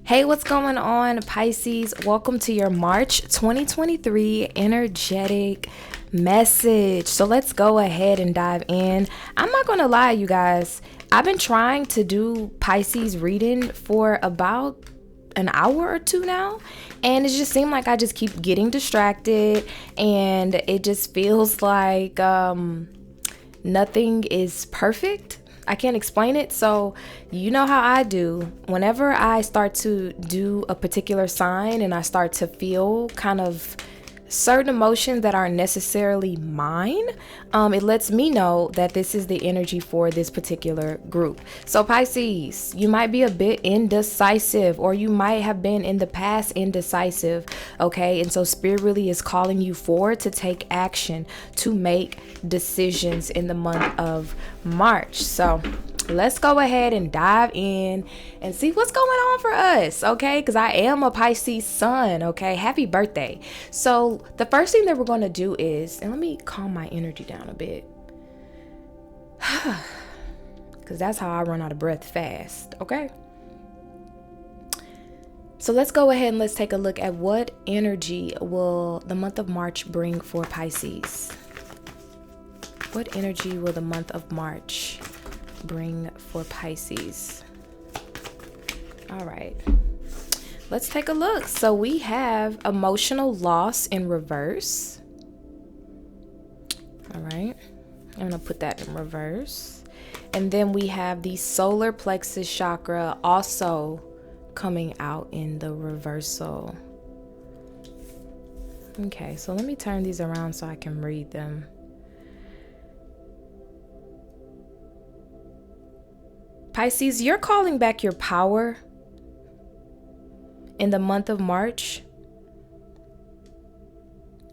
Hey, what's going on, Pisces? Welcome to your March 2023 energetic message. So let's go ahead and dive in. I'm not going to lie, you guys. I've been trying to do Pisces reading for about an hour or two now, and it just seemed like I just keep getting distracted, and it just feels like nothing is perfect. I can't explain it. So you know how I do. Whenever I start to do a particular sign and I start to feel kind of certain emotions that aren't necessarily mine, it lets me know that this is the energy for this particular group. So Pisces, you might be a bit indecisive, or you might have been in the past indecisive, okay? And so Spirit really is calling you forward to take action, to make decisions in the month of March. So let's go ahead and dive in and see what's going on for us, okay? Because I am a Pisces sun, okay? Happy birthday. So the first thing that we're going to do is, and let me calm my energy down a bit, because that's how I run out of breath fast, okay? So let's go ahead and let's take a look at what energy will the month of March bring for Pisces. What energy will the month of March bring for Pisces? All right, let's take a look. So we have emotional loss in reverse. All right, I'm gonna put that in reverse. And then we have the solar plexus chakra also coming out in the reversal. Okay, so let me turn these around so I can read them. Pisces, you're calling back your power in the month of March.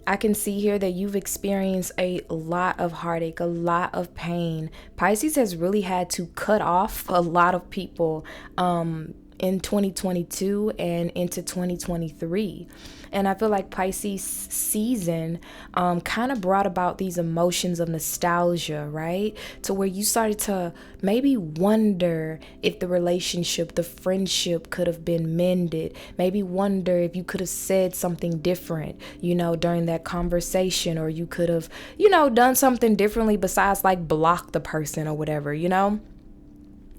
I can see here that you've experienced a lot of heartache, a lot of pain. Pisces has really had to cut off a lot of people in 2022 and into 2023. And I feel like Pisces season kind of brought about these emotions of nostalgia, right? To where you started to maybe wonder if the relationship, the friendship could have been mended. Maybe wonder if you could have said something different, during that conversation, or you could have, done something differently besides like block the person or whatever,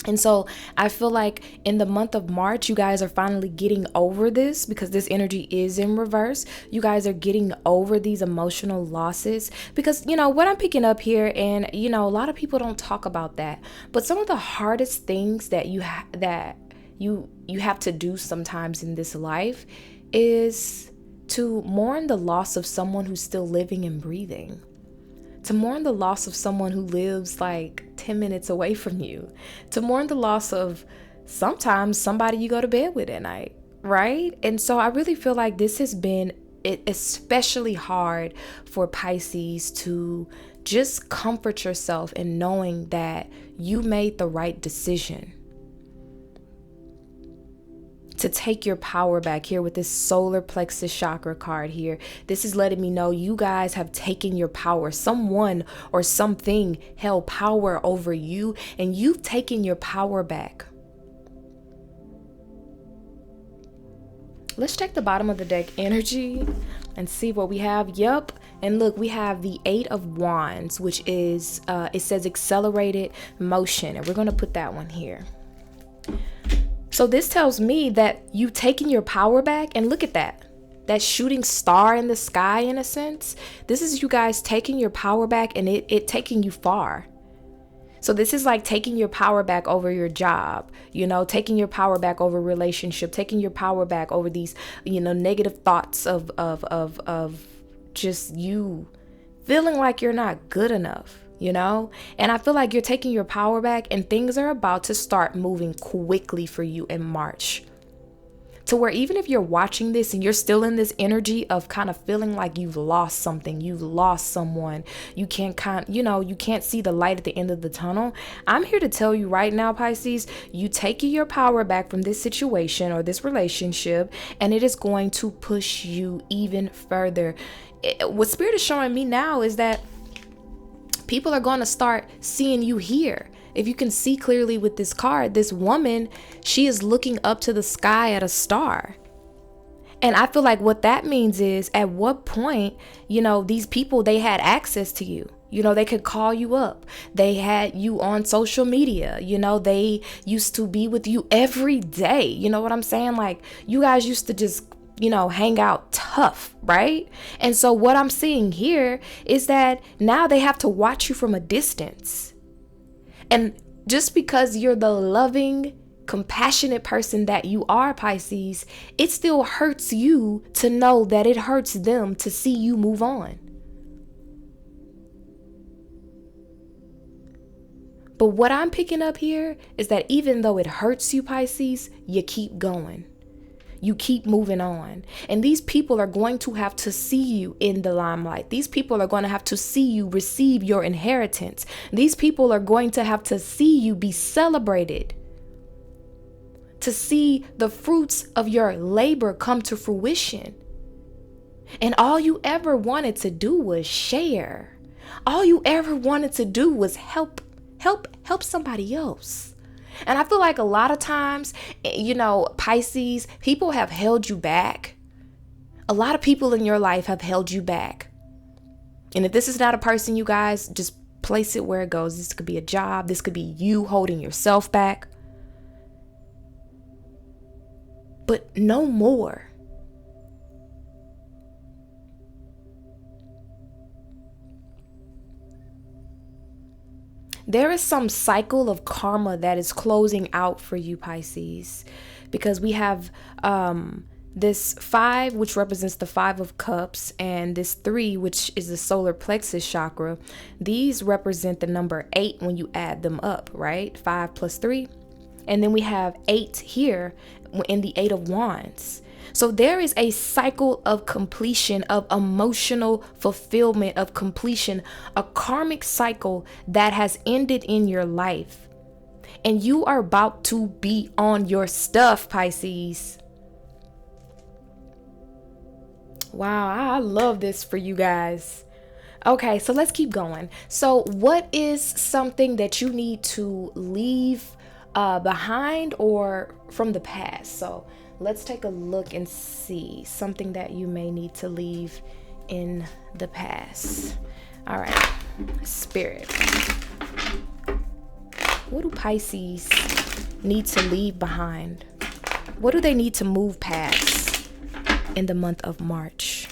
And so I feel like in the month of March, you guys are finally getting over this, because this energy is in reverse. You guys are getting over these emotional losses, because, what I'm picking up here, and, a lot of people don't talk about that, but some of the hardest things that you have to do sometimes in this life is to mourn the loss of someone who's still living and breathing. To mourn the loss of someone who lives like 10 minutes away from you. To mourn the loss of sometimes somebody you go to bed with at night, right? And so I really feel like this has been especially hard for Pisces to just comfort yourself in knowing that you made the right decision. To take your power back here with this solar plexus chakra card here. This is letting me know you guys have taken your power. Someone or something held power over you, and you've taken your power back. Let's check the bottom of the deck energy and see what we have. Yup. And look, we have the 8 of Wands, which is, it says accelerated motion. And we're going to put that one here. So this tells me that you've taken your power back, and look at that shooting star in the sky, in a sense. This is you guys taking your power back, and it taking you far. So this is like taking your power back over your job, taking your power back over a relationship, taking your power back over these, negative thoughts of just you feeling like you're not good enough. And I feel like you're taking your power back, and things are about to start moving quickly for you in March. To where even if you're watching this and you're still in this energy of kind of feeling like you've lost something, you've lost someone, you can't you can't see the light at the end of the tunnel. I'm here to tell you right now, Pisces, you taking your power back from this situation or this relationship, and it is going to push you even further. What Spirit is showing me now is that people are going to start seeing you here. If you can see clearly with this card, this woman, she is looking up to the sky at a star. And I feel like what that means is, at what point, these people, they had access to you. They could call you up. They had you on social media. They used to be with you every day. You know what I'm saying? Like, you guys used to just, hang out tough, right? And so what I'm seeing here is that now they have to watch you from a distance. And just because you're the loving, compassionate person that you are, Pisces, it still hurts you to know that it hurts them to see you move on. But what I'm picking up here is that even though it hurts you, Pisces, you keep going. You keep moving on. And these people are going to have to see you in the limelight. These people are going to have to see you receive your inheritance. These people are going to have to see you be celebrated, to see the fruits of your labor come to fruition. And all you ever wanted to do was share. All you ever wanted to do was help somebody else. And I feel like a lot of times, Pisces, people have held you back. A lot of people in your life have held you back. And if this is not a person, you guys, just place it where it goes. This could be a job. This could be you holding yourself back. But no more. There is some cycle of karma that is closing out for you, Pisces, because we have this 5, which represents the 5 of cups, and this 3, which is the solar plexus chakra. These represent the number 8 when you add them up, right? 5 plus 3. And then we have 8 here in the 8 of wands. So there is a cycle of completion, of emotional fulfillment, of completion, a karmic cycle that has ended in your life. And you are about to be on your stuff, Pisces. Wow, I love this for you guys. Okay, so let's keep going. So what is something that you need to leave behind or from the past? So let's take a look and see something that you may need to leave in the past. All right, Spirit. What do Pisces need to leave behind? What do they need to move past in the month of March?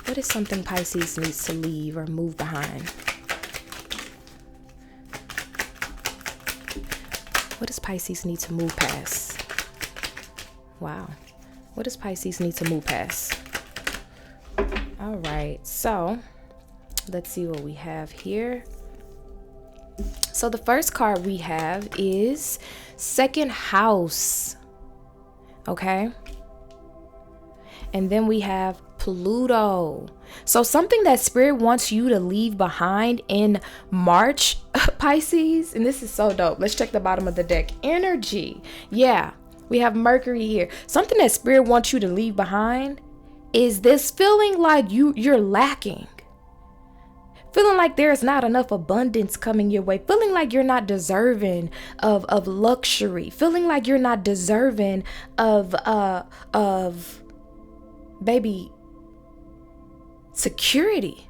What is something Pisces needs to leave or move behind? What does Pisces need to move past? Wow. What does Pisces need to move past? All right. So let's see what we have here. So the first card we have is second house. Okay. And then we have Pluto. So something that Spirit wants you to leave behind in March, Pisces, and this is so dope. Let's check the bottom of the deck. Energy. Yeah, we have Mercury here. Something that Spirit wants you to leave behind is this feeling like you're lacking. Feeling like there's not enough abundance coming your way. Feeling like you're not deserving of luxury. Feeling like you're not deserving of baby security.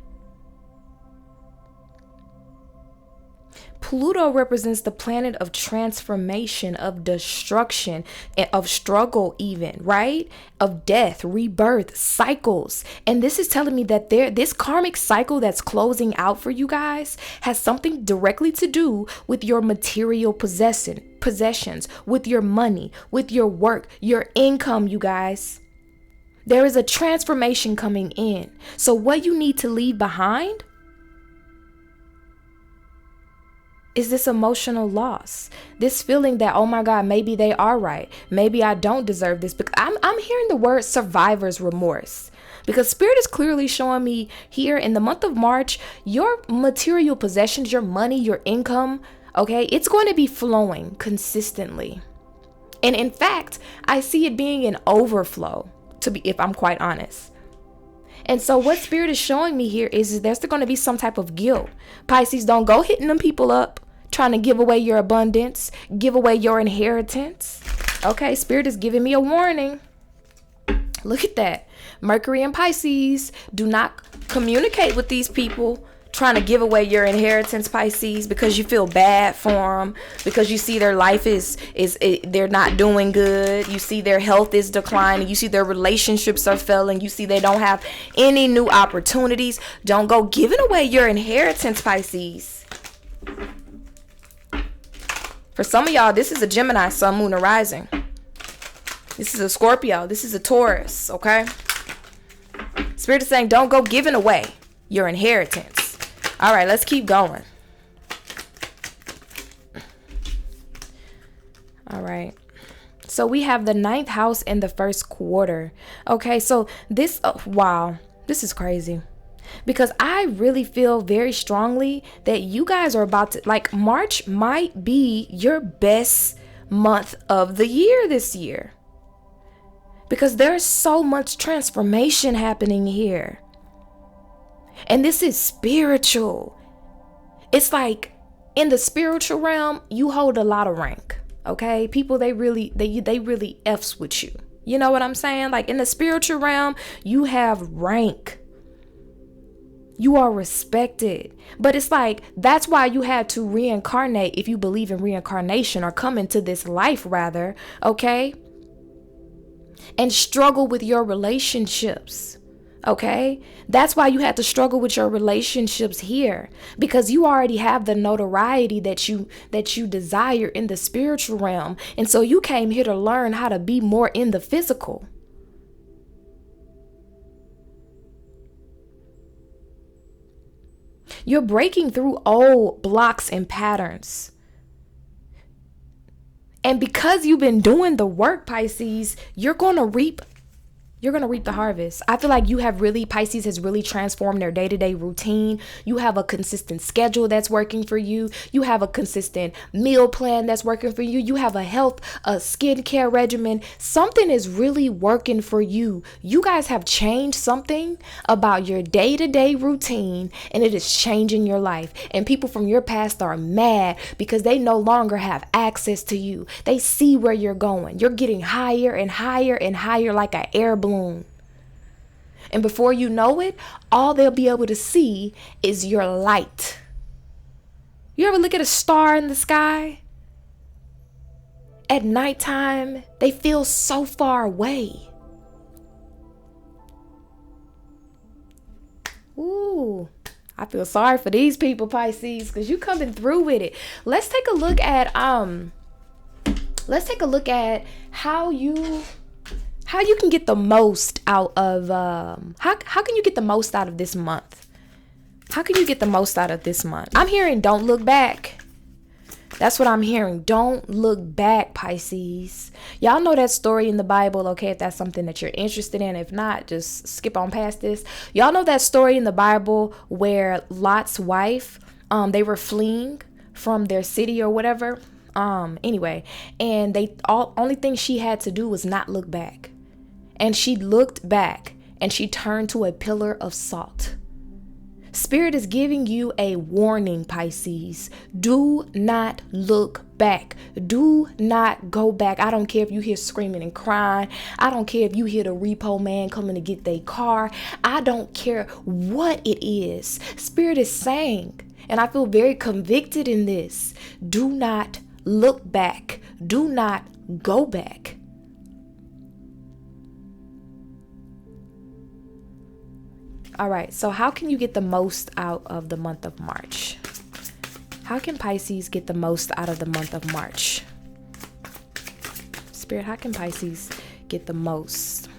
Pluto represents the planet of transformation, of destruction, of struggle even, right? Of death, rebirth, cycles. And this is telling me that this karmic cycle that's closing out for you guys has something directly to do with your material possessions, with your money, with your work, your income, you guys. There is a transformation coming in. So what you need to leave behind is this emotional loss. This feeling that, oh my God, maybe they are right. Maybe I don't deserve this. Because I'm hearing the word survivor's remorse. Because Spirit is clearly showing me here in the month of March, your material possessions, your money, your income, okay, it's going to be flowing consistently. And in fact, I see it being an overflow. If I'm quite honest. And so what Spirit is showing me here is there's going to be some type of guilt. Pisces, don't go hitting them people up, trying to give away your abundance, give away your inheritance. Okay, Spirit is giving me a warning. Look at that. Mercury and Pisces, do not communicate with these people trying to give away your inheritance, Pisces, because you feel bad for them, because you see their life they're not doing good. You see their health is declining. You see their relationships are failing. You see they don't have any new opportunities. Don't go giving away your inheritance, Pisces. For some of y'all, this is a Gemini, Sun, Moon, or Rising. This is a Scorpio. This is a Taurus, okay? Spirit is saying, don't go giving away your inheritance. All right, let's keep going. All right. So we have the 9th house in the first quarter. Okay, so this, wow, this is crazy. Because I really feel very strongly that you guys are about to, like, March might be your best month of the year this year. Because there's so much transformation happening here. And this is spiritual. It's like in the spiritual realm, you hold a lot of rank. Okay? People, they really F's with you. You know what I'm saying? Like in the spiritual realm, you have rank. You are respected. But it's like, that's why you had to reincarnate, if you believe in reincarnation, or come into this life rather, okay? And struggle with your relationships. Okay, that's why you had to struggle with your relationships here, because you already have the notoriety that you desire in the spiritual realm. And so you came here to learn how to be more in the physical. You're breaking through old blocks and patterns. And because you've been doing the work, Pisces, you're going to reap the harvest. I feel like Pisces has really transformed their day-to-day routine. You have a consistent schedule that's working for you. You have a consistent meal plan that's working for you. You have a skincare regimen. Something is really working for you. You guys have changed something about your day-to-day routine, and it is changing your life. And people from your past are mad because they no longer have access to you. They see where you're going. You're getting higher and higher and higher like an air balloon. And before you know it, all they'll be able to see is your light. You ever look at a star in the sky? At nighttime, they feel so far away. Ooh, I feel sorry for these people, Pisces, because you coming through with it. Let's take a look at how you can get the most out of how can you get the most out of this month? How can you get the most out of this month? I'm hearing don't look back. That's what I'm hearing. Don't look back, Pisces. Y'all know that story in the Bible, okay? If that's something that you're interested in. If not, just skip on past this. Y'all know that story in the Bible where Lot's wife, they were fleeing from their city or whatever. Anyway, and only thing she had to do was not look back. And she looked back and she turned to a pillar of salt. Spirit is giving you a warning, Pisces. Do not look back. Do not go back. I don't care if you hear screaming and crying. I don't care if you hear the repo man coming to get their car. I don't care what it is. Spirit is saying, and I feel very convicted in this, do not look back. Do not go back. All right, so how can you get the most out of the month of March? How can Pisces get the most out of the month of March? Spirit, how can Pisces get the most?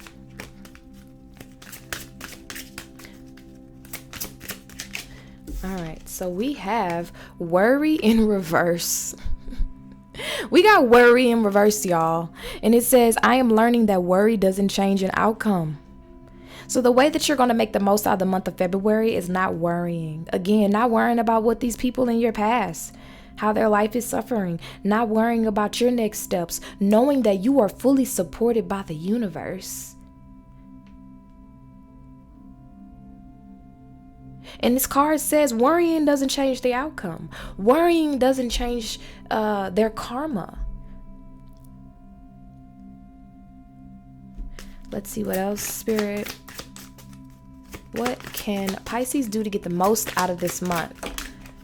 All right, so we have worry in reverse. We got worry in reverse, y'all. And it says, I am learning that worry doesn't change an outcome. So the way that you're going to make the most out of the month of February is not worrying. Again, not worrying about what these people in your past, how their life is suffering, not worrying about your next steps, knowing that you are fully supported by the universe. And this card says worrying doesn't change the outcome. Worrying doesn't change their karma. Let's see what else, Spirit. What can Pisces do to get the most out of this month?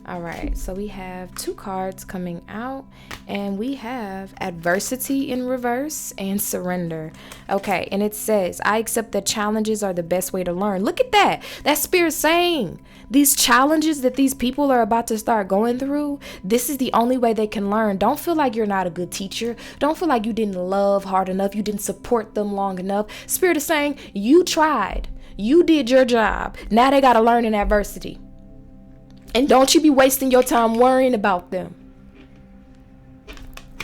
All right, so we have 2 cards coming out, and we have adversity in reverse and surrender. Okay, and it says, I accept that challenges are the best way to learn. Look at that. That Spirit saying these challenges that these people are about to start going through, this is the only way they can learn. Don't feel like you're not a good teacher. Don't feel like you didn't love hard enough. You didn't support them long enough. Spirit is saying you tried. You did your job. Now they got to learn in adversity. And don't you be wasting your time worrying about them.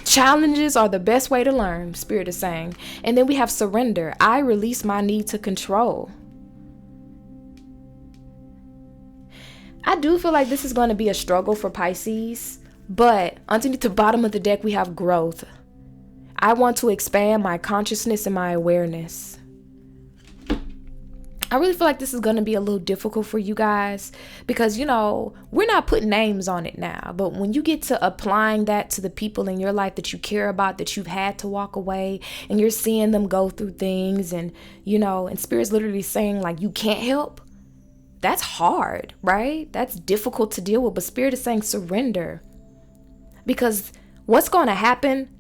Challenges are the best way to learn, Spirit is saying. And then we have surrender. I release my need to control. I do feel like this is going to be a struggle for Pisces. But underneath the bottom of the deck, we have growth. I want to expand my consciousness and my awareness. I really feel like this is going to be a little difficult for you guys because, we're not putting names on it now. But when you get to applying that to the people in your life that you care about, that you've had to walk away, and you're seeing them go through things and, and Spirit's literally saying like you can't help. That's hard, right? That's difficult to deal with. But Spirit is saying surrender, because what's going to happen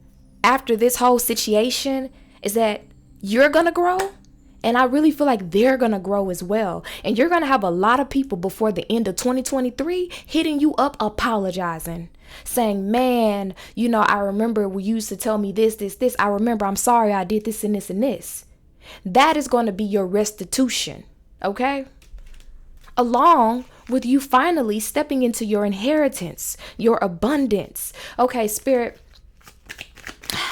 after this whole situation is that you're going to grow. And I really feel like they're going to grow as well. And you're going to have a lot of people before the end of 2023 hitting you up apologizing, saying, man, I remember we used to tell me this. I remember, I'm sorry I did this and this and this. That is going to be your restitution. Okay? Along with you finally stepping into your inheritance, your abundance. Okay, Spirit.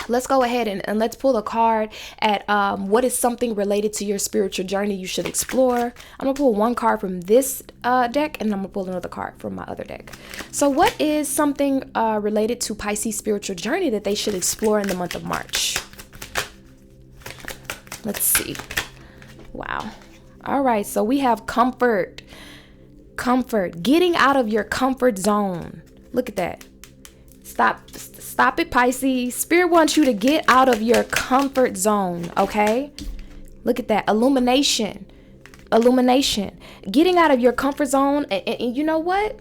Let's go ahead and let's pull a card at what is something related to your spiritual journey you should explore. I'm going to pull one card from this deck, and I'm going to pull another card from my other deck. So what is something related to Pisces' spiritual journey that they should explore in the month of March? Let's see. Wow. All right. So we have comfort. Comfort. Getting out of your comfort zone. Look at that. Stop it, Pisces. Spirit wants you to get out of your comfort zone, okay? Look at that. Illumination. Getting out of your comfort zone. And you know what?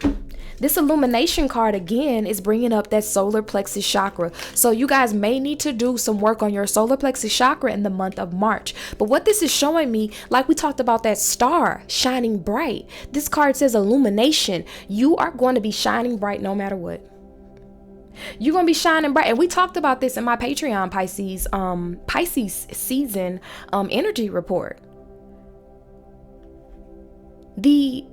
This illumination card, again, is bringing up that solar plexus chakra. So you guys may need to do some work on your solar plexus chakra in the month of March. But what this is showing me, like we talked about that star shining bright, this card says illumination. You are going to be shining bright no matter what. You're going to be shining bright. And we talked about this in my Patreon Pisces season energy report. This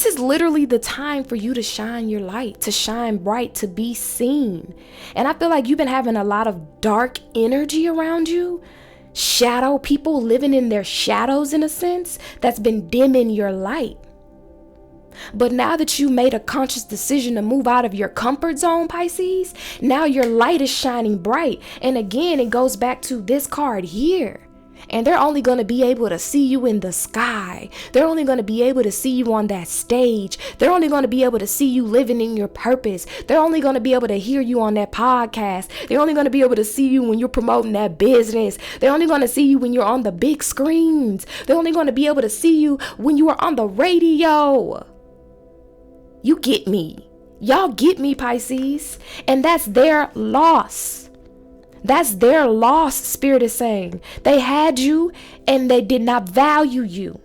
is literally the time for you to shine your light, to shine bright, to be seen. And I feel like you've been having a lot of dark energy around you. Shadow, people living in their shadows in a sense, that's been dimming your light. But now that you made a conscious decision to move out of your comfort zone, Pisces, now your light is shining bright. And again, it goes back to this card here. And they're only going to be able to see you in the sky. They're only going to be able to see you on that stage. They're only going to be able to see you living in your purpose. They're only going to be able to hear you on that podcast. They're only going to be able to see you when you're promoting that business. They're only going to see you when you're on the big screens. They're only going to be able to see you when you are on the radio. You get me. Y'all get me, Pisces. And that's their loss. That's their loss, Spirit is saying. They had you and they did not value you.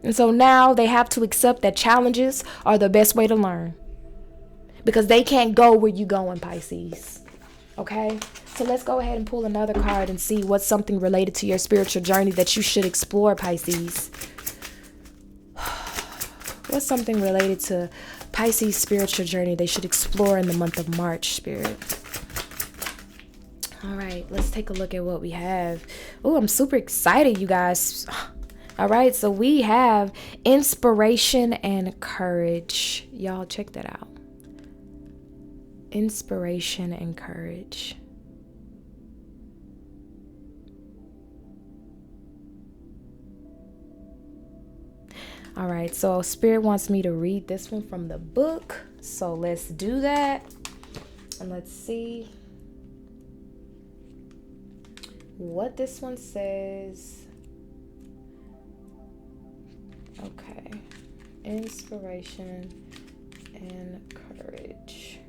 And so now they have to accept that challenges are the best way to learn. Because they can't go where you going, Pisces. Okay? So let's go ahead and pull another card and see what's something related to your spiritual journey that you should explore, Pisces. What's something related to Pisces' spiritual journey they should explore in the month of March, Spirit? All right, let's take a look at what we have. Oh, I'm super excited, you guys. All right, so we have inspiration and courage. Y'all check that out. Inspiration and courage. All right, so Spirit wants me to read this one from the book. So let's do that. And let's see what this one says. Okay. Inspiration and courage.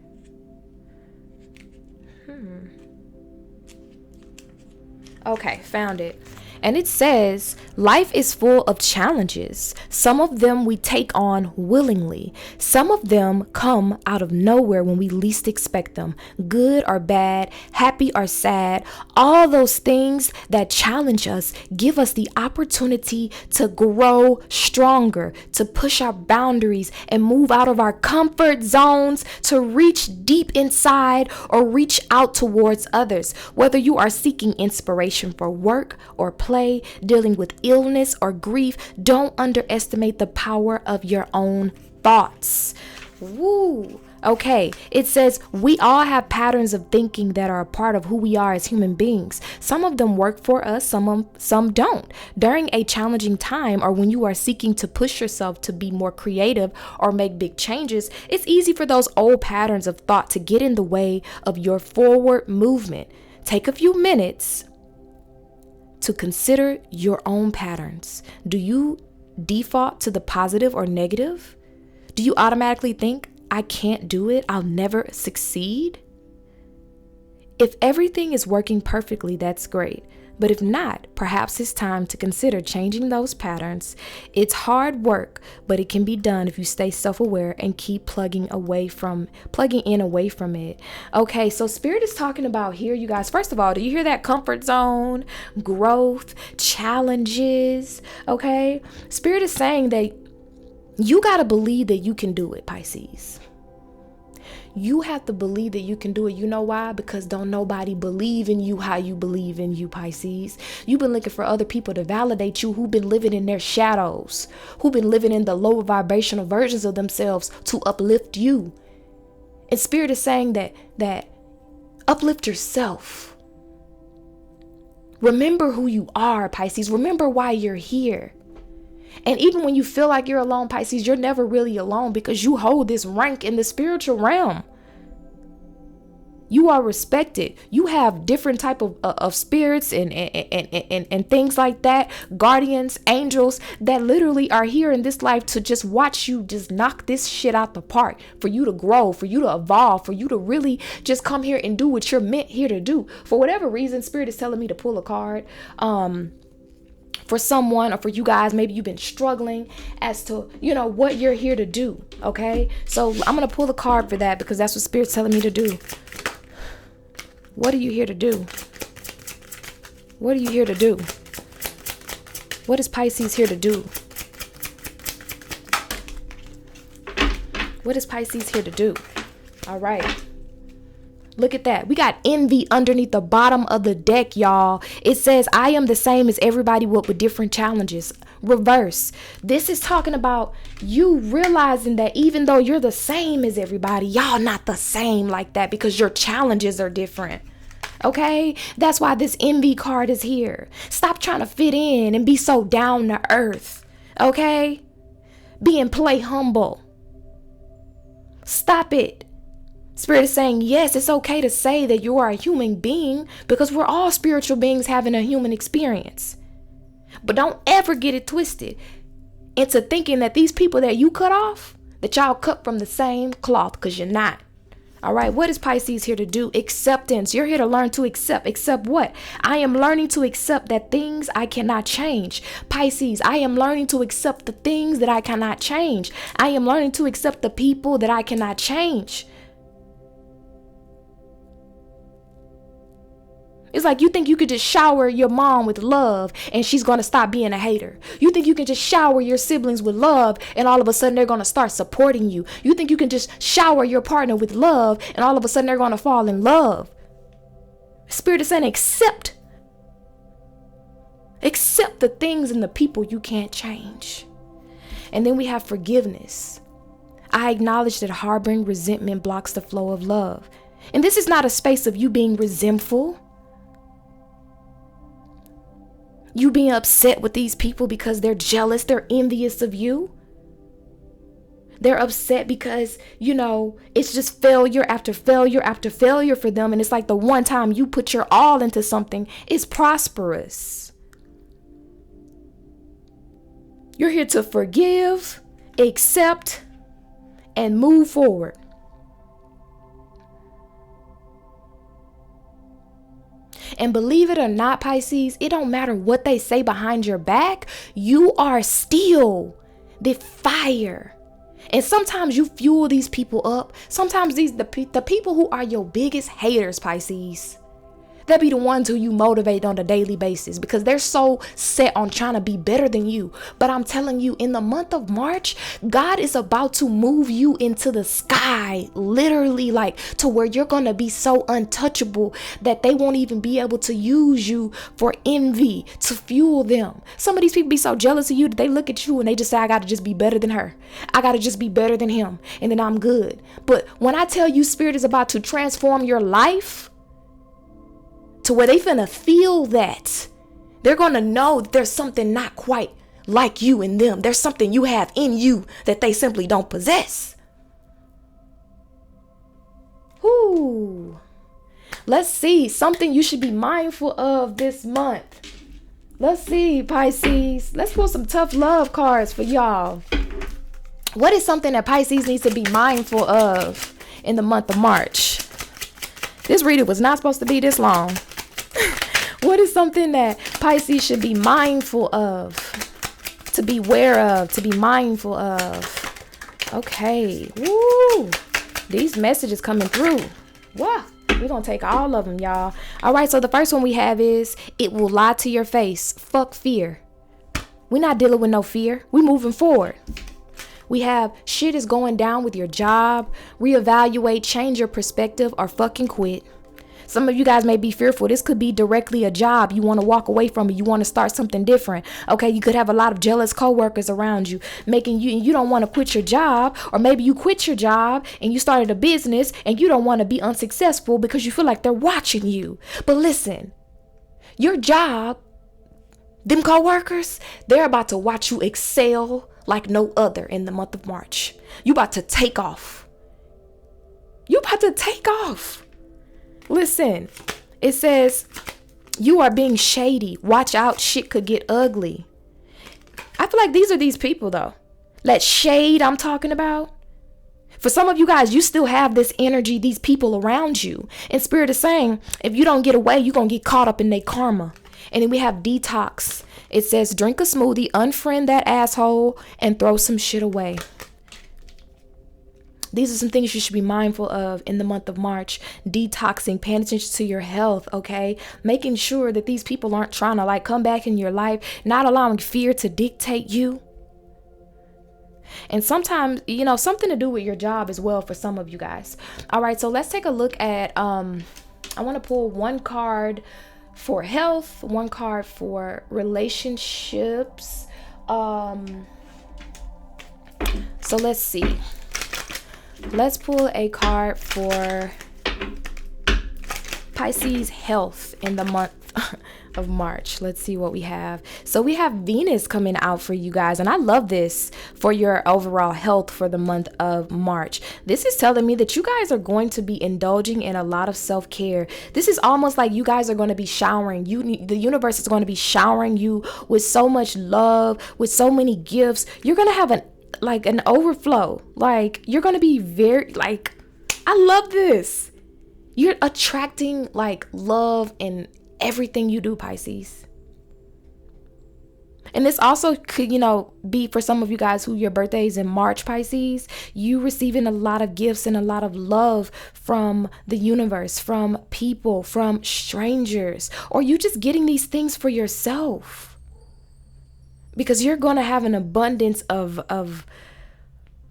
Okay, found it. And it says, life is full of challenges. Some of them we take on willingly. Some of them come out of nowhere when we least expect them. Good or bad, happy or sad, all those things that challenge us give us the opportunity to grow stronger, to push our boundaries and move out of our comfort zones, to reach deep inside or reach out towards others. Whether you are seeking inspiration for work or play, dealing with illness or grief, don't underestimate the power of your own thoughts. Woo. Okay, it says we all have patterns of thinking that are a part of who we are as human beings. Some of them work for us, some don't. During a challenging time or when you are seeking to push yourself to be more creative or make big changes, it's easy for those old patterns of thought to get in the way of your forward movement. Take a few minutes to consider your own patterns. Do you default to the positive or negative? Do you automatically think, I can't do it, I'll never succeed? If everything is working perfectly, that's great. But if not, perhaps it's time to consider changing those patterns. It's hard work, but it can be done if you stay self-aware and keep plugging in away from it. Okay, so Spirit is talking about here, you guys. First of all, do you hear that? Comfort zone, growth, challenges. Okay, Spirit is saying that you got to believe that you can do it, Pisces. You have to believe that you can do it. You know why? Because don't nobody believe in you how you believe in you, Pisces. You've been looking for other people to validate you who've been living in their shadows, who've been living in the lower vibrational versions of themselves to uplift you. And Spirit is saying that uplift yourself. Remember who you are, Pisces. Remember why you're here. And even when you feel like you're alone, Pisces, you're never really alone because you hold this rank in the spiritual realm. You are respected. You have different type of spirits and things like that. Guardians, angels that literally are here in this life to just watch you just knock this shit out the park, for you to grow, for you to evolve, for you to really just come here and do what you're meant here to do. For whatever reason, Spirit is telling me to pull a card. For someone or for you guys, maybe you've been struggling as to, what you're here to do. Okay. So I'm going to pull a card for that because that's what Spirit's telling me to do. What are you here to do? What are you here to do? What is Pisces here to do? What is Pisces here to do? All right. Look at that. We got envy underneath the bottom of the deck, y'all. It says, I am the same as everybody with different challenges. Reverse. This is talking about you realizing that even though you're the same as everybody, y'all not the same like that because your challenges are different. Okay? That's why this envy card is here. Stop trying to fit in and be so down to earth. Okay? Play humble. Stop it. Spirit is saying, yes, it's okay to say that you are a human being because we're all spiritual beings having a human experience. But don't ever get it twisted into thinking that these people that you cut off, that y'all cut from the same cloth, because you're not. All right, what is Pisces here to do? Acceptance. You're here to learn to accept. Accept what? I am learning to accept that things I cannot change. Pisces, I am learning to accept the things that I cannot change. I am learning to accept the people that I cannot change. It's like you think you could just shower your mom with love and she's going to stop being a hater. You think you can just shower your siblings with love and all of a sudden they're going to start supporting you. You think you can just shower your partner with love and all of a sudden they're going to fall in love. Spirit is saying accept the things and the people you can't change. And then we have forgiveness. I acknowledge that harboring resentment blocks the flow of love. And this is not a space of you being resentful. You being upset with these people because they're jealous, they're envious of you. They're upset because, it's just failure after failure after failure for them. And it's like the one time you put your all into something, it's prosperous. You're here to forgive, accept, and move forward. And believe it or not, Pisces, it don't matter what they say behind your back. You are still the fire. And sometimes you fuel these people up. Sometimes the people who are your biggest haters, Pisces, they'll be the ones who you motivate on a daily basis because they're so set on trying to be better than you. But I'm telling you, in the month of March, God is about to move you into the sky, literally, like to where you're going to be so untouchable that they won't even be able to use you for envy to fuel them. Some of these people be so jealous of you that they look at you and they just say, I got to just be better than her. I got to just be better than him. And then I'm good. But when I tell you Spirit is about to transform your life, to where they finna feel that, they're gonna know that there's something not quite like you in them. There's something you have in you that they simply don't possess. Ooh. Let's see, something you should be mindful of this month. Let's see, Pisces. Let's pull some tough love cards for y'all. What is something that Pisces needs to be mindful of in the month of March? This reading was not supposed to be this long. What is something that Pisces should be mindful of, to be aware of, to be mindful of? Okay. Woo. These messages coming through. Wow. We're going to take all of them, y'all. All right. So the first one we have is, it will lie to your face. Fuck fear. We're not dealing with no fear. We're moving forward. We have, shit is going down with your job. Reevaluate, change your perspective, or fucking quit. Some of you guys may be fearful. This could be directly a job you want to walk away from. You want to start something different. Okay, you could have a lot of jealous coworkers around you, making you don't want to quit your job. Or maybe you quit your job and you started a business and you don't want to be unsuccessful because you feel like they're watching you. But listen, your job, them coworkers, they're about to watch you excel like no other in the month of March. You about to take off. You about to take off. Listen, it says you are being shady. Watch out, shit could get ugly. I feel like these are these people though. That shade I'm talking about. For some of you guys, you still have this energy, these people around you. And Spirit is saying, if you don't get away, you're going to get caught up in their karma. And then we have detox. It says drink a smoothie, unfriend that asshole, and throw some shit away. These are some things you should be mindful of in the month of March. Detoxing, paying attention to your health, okay? Making sure that these people aren't trying to like come back in your life, not allowing fear to dictate you. And sometimes, something to do with your job as well for some of you guys. All right, so let's take a look at, I want to pull one card for health, one card for relationships. So let's see. Let's pull a card for Pisces health in the month of March. Let's see what we have. So we have Venus coming out for you guys. And I love this for your overall health for the month of March. This is telling me that you guys are going to be indulging in a lot of self-care. This is almost like you guys are going to be showering. The universe is going to be showering you with so much love, with so many gifts. You're going to have an overflow. Like you're going to be I love this. You're attracting like love and everything you do, Pisces. And this also could, be for some of you guys who your birthday is in March, Pisces. You receiving a lot of gifts and a lot of love from the universe, from people, from strangers, or you just getting these things for yourself. Because you're going to have an abundance of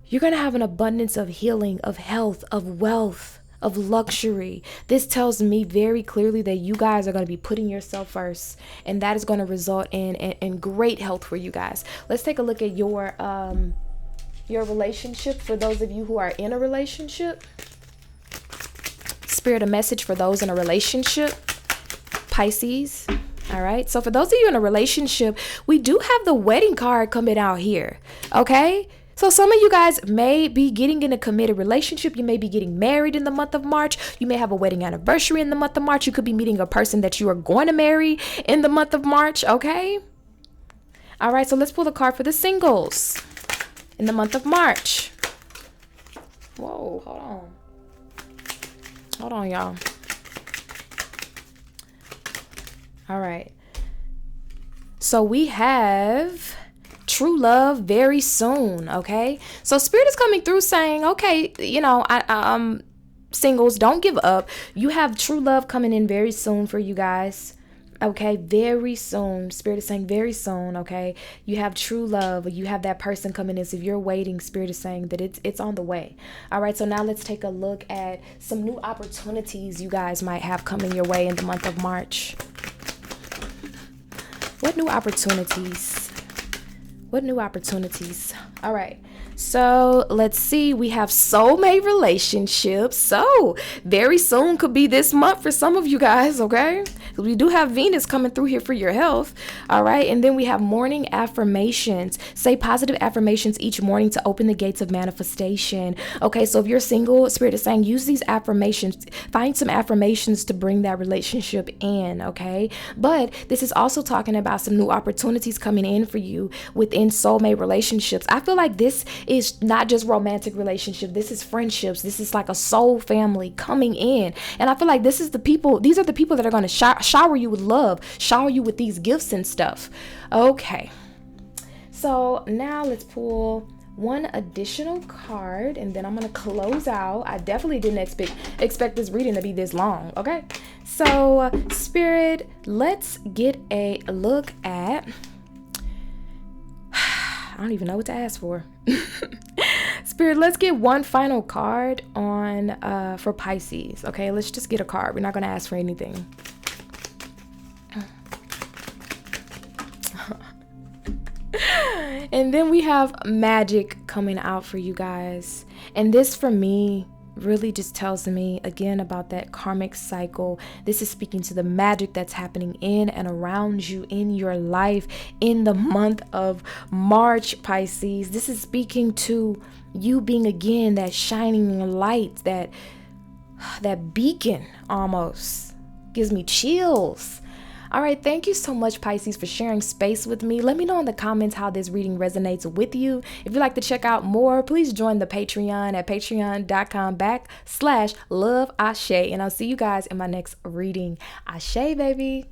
healing, of health, of wealth, of luxury. This tells me very clearly that you guys are going to be putting yourself first, and that is going to result in great health for you guys. Let's take a look at your relationship for those of you who are in a relationship. Spirit, a message for those in a relationship, Pisces. All right. So for those of you in a relationship, we do have the wedding card coming out here. Okay. So some of you guys may be getting in a committed relationship. You may be getting married in the month of March. You may have a wedding anniversary in the month of March. You could be meeting a person that you are going to marry in the month of March, okay? All right, so let's pull the card for the singles in the month of March. Whoa, hold on. Hold on, y'all. All right. So we have true love very soon, okay? So Spirit is coming through saying, okay, you know, singles, don't give up. You have true love coming in very soon for you guys. Okay, very soon. Spirit is saying very soon, okay? You have true love. You have that person coming in. So if you're waiting, Spirit is saying that it's on the way. All right, so now let's take a look at some new opportunities you guys might have coming your way in the month of March. What new opportunities? What new opportunities? All right. So let's see. We have soulmate relationships. So very soon could be this month for some of you guys, okay? We do have Venus coming through here for your health. All right. And then we have morning affirmations. Say positive affirmations each morning to open the gates of manifestation. Okay. So if you're single, Spirit is saying use these affirmations. Find some affirmations to bring that relationship in. Okay. But this is also talking about some new opportunities coming in for you within soulmate relationships. I feel like this is not just romantic relationship. This is friendships. This is like a soul family coming in. And I feel like these are the people that are going to shower you with love, shower you with these gifts and stuff. Okay. So now let's pull one additional card and then I'm going to close out. I definitely didn't expect this reading to be this long. Okay. So Spirit, let's get a look at, I don't even know what to ask for. Spirit, let's get one final card on for Pisces. Okay, let's just get a card. We're not going to ask for anything. And then we have magic coming out for you guys. And this for me really just tells me again about that karmic cycle. This is speaking to the magic that's happening in and around you in your life in the month of March, Pisces. This is speaking to you being again that shining light, that beacon almost. Gives me chills. All right, thank you so much, Pisces, for sharing space with me. Let me know in the comments how this reading resonates with you. If you'd like to check out more, please join the Patreon at patreon.com/loveashe. And I'll see you guys in my next reading. Ashe, baby.